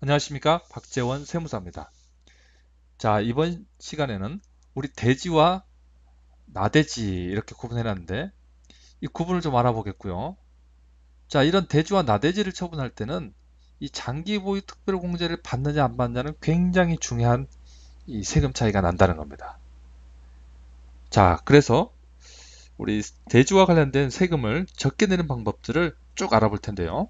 안녕하십니까, 박재원 세무사입니다. 자, 이번 시간에는 우리 돼지와 나돼지 이렇게 구분해 놨는데 이 구분을 좀 알아보겠고요. 자, 이런 돼지와 나돼지를 처분할 때는 이 장기 보유 특별공제를 받느냐 안 받느냐는 굉장히 중요한 이 세금 차이가 난다는 겁니다. 자, 그래서 우리 돼지와 관련된 세금을 적게 내는 방법들을 쭉 알아볼 텐데요.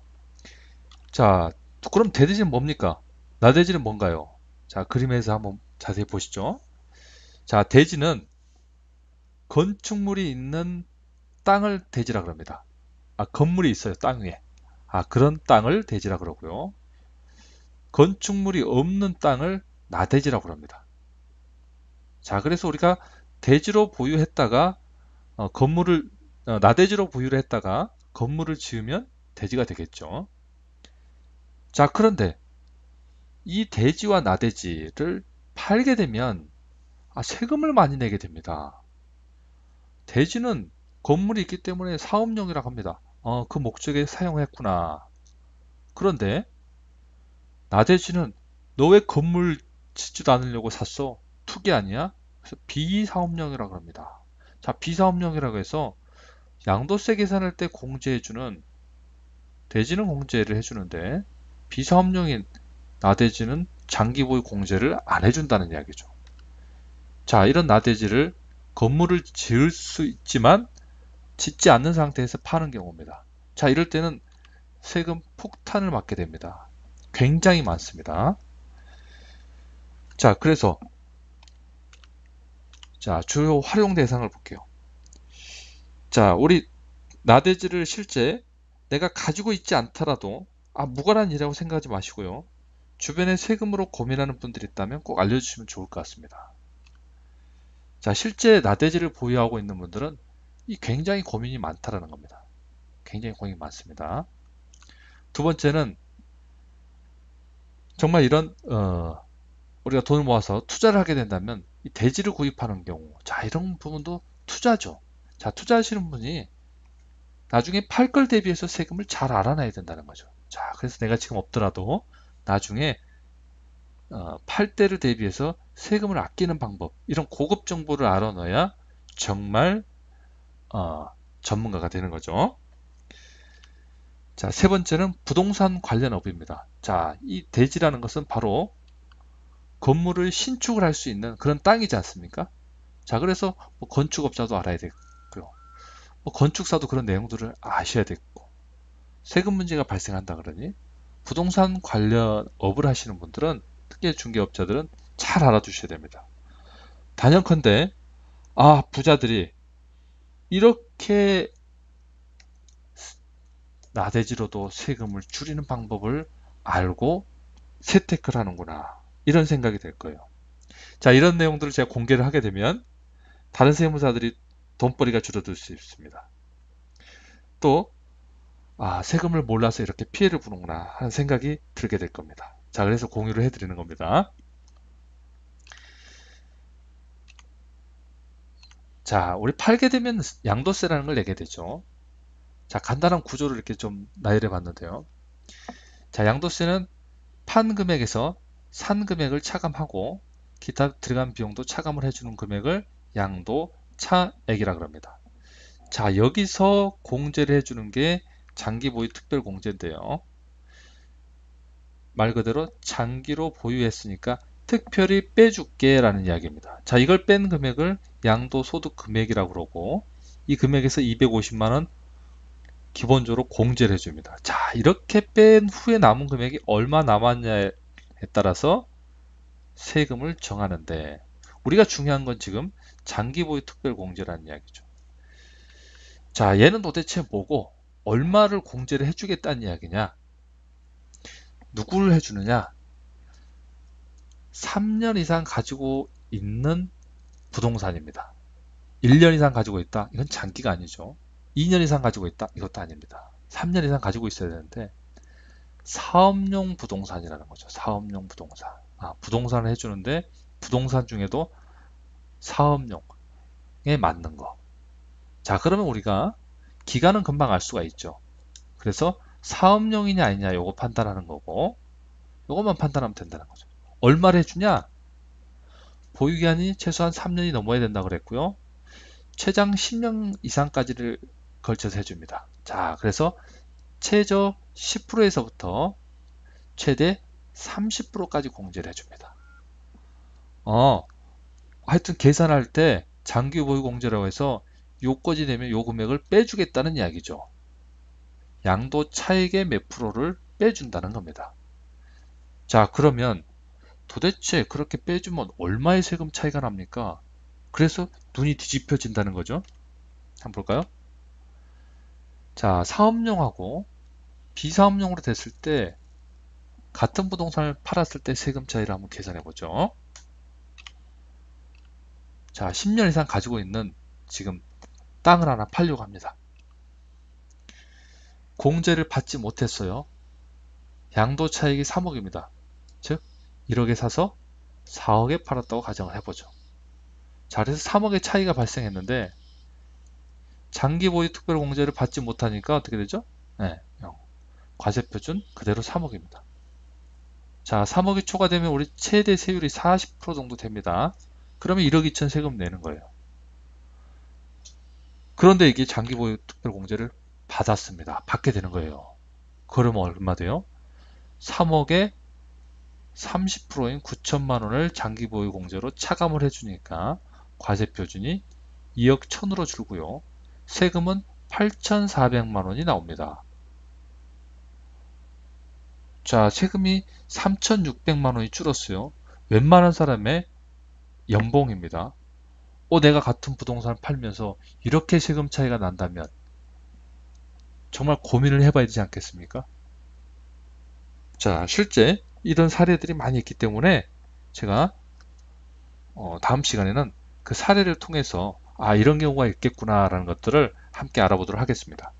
자, 그럼 돼지는 뭡니까? 나돼지는 뭔가요? 자, 그림에서 한번 자세히 보시죠. 자, 돼지는 건축물이 있는 땅을 대지라 그럽니다. 건물이 있어요, 땅 위에. 그런 땅을 대지라 그러고요. 건축물이 없는 땅을 나대지라고 합니다. 자, 그래서 우리가 대지로 보유했다가 건물을 나대지로 보유를 했다가 건물을 지으면 대지가 되겠죠. 자, 그런데 이 대지와 나대지를 팔게 되면 세금을 많이 내게 됩니다. 대지는 건물이 있기 때문에 사업용이라고 합니다. 그 목적에 사용했구나. 그런데 나대지는 너 왜 건물 짓지도 않으려고 샀어? 투기 아니야? 그래서 비사업용이라고 합니다. 자, 비사업용이라고 해서 양도세 계산할 때 공제해주는 대지는 공제를 해주는데 비사업용인 나대지는 장기보유 공제를 안 해준다는 이야기죠. 자, 이런 나대지를 건물을 지을 수 있지만 짓지 않는 상태에서 파는 경우입니다. 자, 이럴 때는 세금 폭탄을 맞게 됩니다. 굉장히 많습니다. 자, 그래서 자, 주요 활용 대상을 볼게요. 자, 우리 나대지를 실제 내가 가지고 있지 않더라도 무관한 일이라고 생각하지 마시고요. 주변에 세금으로 고민하는 분들이 있다면 꼭 알려주시면 좋을 것 같습니다. 자, 실제 나대지를 보유하고 있는 분들은 이 굉장히 고민이 많다라는 겁니다. 굉장히 고민이 많습니다. 두 번째는 정말 이런 우리가 돈을 모아서 투자를 하게 된다면 이 대지를 구입하는 경우, 자, 이런 부분도 투자죠. 자, 투자하시는 분이 나중에 팔 걸 대비해서 세금을 잘 알아놔야 된다는 거죠. 자, 그래서 내가 지금 없더라도 나중에 팔 때를 대비해서 세금을 아끼는 방법, 이런 고급 정보를 알아놔야 정말 어, 전문가가 되는 거죠. 자, 세 번째는 부동산 관련 업입니다. 자, 이 대지라는 것은 바로 건물을 신축을 할 수 있는 그런 땅이지 않습니까? 자, 그래서 뭐 건축업자도 알아야 되고요. 뭐 건축사도 그런 내용들을 아셔야 되고, 세금 문제가 발생한다 그러니 부동산 관련 업을 하시는 분들은, 특히 중개업자들은 잘 알아두셔야 됩니다. 단연컨대 부자들이 이렇게 나대지로도 세금을 줄이는 방법을 알고 세테크를 하는구나, 이런 생각이 될 거예요. 자, 이런 내용들을 제가 공개를 하게 되면 다른 세무사들이 돈벌이가 줄어들 수 있습니다. 또 세금을 몰라서 이렇게 피해를 보는구나 하는 생각이 들게 될 겁니다. 자, 그래서 공유를 해드리는 겁니다. 자, 우리 팔게 되면 양도세라는 걸 내게 되죠. 자, 간단한 구조를 이렇게 좀 나열해 봤는데요. 자, 양도세는 판 금액에서 산 금액을 차감하고 기타 들어간 비용도 차감을 해주는 금액을 양도 차액이라 그럽니다. 자, 여기서 공제를 해주는 게 장기 보유 특별 공제인데요. 말 그대로 장기로 보유했으니까 특별히 빼줄게 라는 이야기입니다. 자, 이걸 뺀 금액을 양도소득 금액이라고 그러고, 이 금액에서 250만원 기본적으로 공제를 해줍니다. 자, 이렇게 뺀 후에 남은 금액이 얼마 남았냐에 따라서 세금을 정하는데, 우리가 중요한 건 지금 장기 보유 특별 공제라는 이야기죠. 자, 얘는 도대체 뭐고 얼마를 공제를 해주겠다는 이야기냐? 누구를 해주느냐? 3년 이상 가지고 있는 부동산입니다. 1년 이상 가지고 있다? 이건 장기가 아니죠. 2년 이상 가지고 있다? 이것도 아닙니다. 3년 이상 가지고 있어야 되는데 사업용 부동산이라는 거죠. 사업용 부동산. 부동산을 해주는데 부동산 중에도 사업용에 맞는 거. 자, 그러면 우리가 기간은 금방 알 수가 있죠. 그래서 사업용이냐 아니냐 요거 판단하는 거고, 이것만 판단하면 된다는 거죠. 얼마를 해주냐? 보유기한이 최소한 3년이 넘어야 된다고 그랬고요. 최장 10년 이상까지를 걸쳐서 해줍니다. 자, 그래서 최저 10%에서부터 최대 30%까지 공제를 해줍니다. 하여튼 계산할 때 장기 보유 공제라고 해서 요건이 되면 요 금액을 빼주겠다는 이야기죠. 양도 차익의 몇 프로를 빼준다는 겁니다. 자, 그러면 도대체 그렇게 빼주면 얼마의 세금 차이가 납니까? 그래서 눈이 뒤집혀진다는 거죠. 한번 볼까요? 자, 사업용하고 비사업용으로 됐을 때 같은 부동산을 팔았을 때 세금 차이를 한번 계산해 보죠. 자, 10년 이상 가지고 있는 지금 땅을 하나 팔려고 합니다. 공제를 받지 못했어요. 양도 차익이 3억입니다. 즉 1억에 사서 4억에 팔았다고 가정을 해보죠. 자, 그래서 3억의 차이가 발생했는데 장기 보유 특별 공제를 받지 못하니까 어떻게 되죠? 네, 0. 과세표준 그대로 3억입니다. 자, 3억이 초과되면 우리 최대 세율이 40% 정도 됩니다. 그러면 1억 2천 세금 내는 거예요. 그런데 이게 장기 보유 특별 공제를 받았습니다. 받게 되는 거예요. 그러면 얼마 돼요? 3억에 30%인 9천만 원을 장기 보유 공제로 차감을 해주니까 과세 표준이 2억 1천으로 줄고요. 세금은 8,400만 원이 나옵니다. 자, 세금이 3,600만 원이 줄었어요. 웬만한 사람의 연봉입니다. 내가 같은 부동산을 팔면서 이렇게 세금 차이가 난다면 정말 고민을 해봐야 되지 않겠습니까? 자, 실제 이런 사례들이 많이 있기 때문에 제가 다음 시간에는 그 사례를 통해서 이런 경우가 있겠구나 라는 것들을 함께 알아보도록 하겠습니다.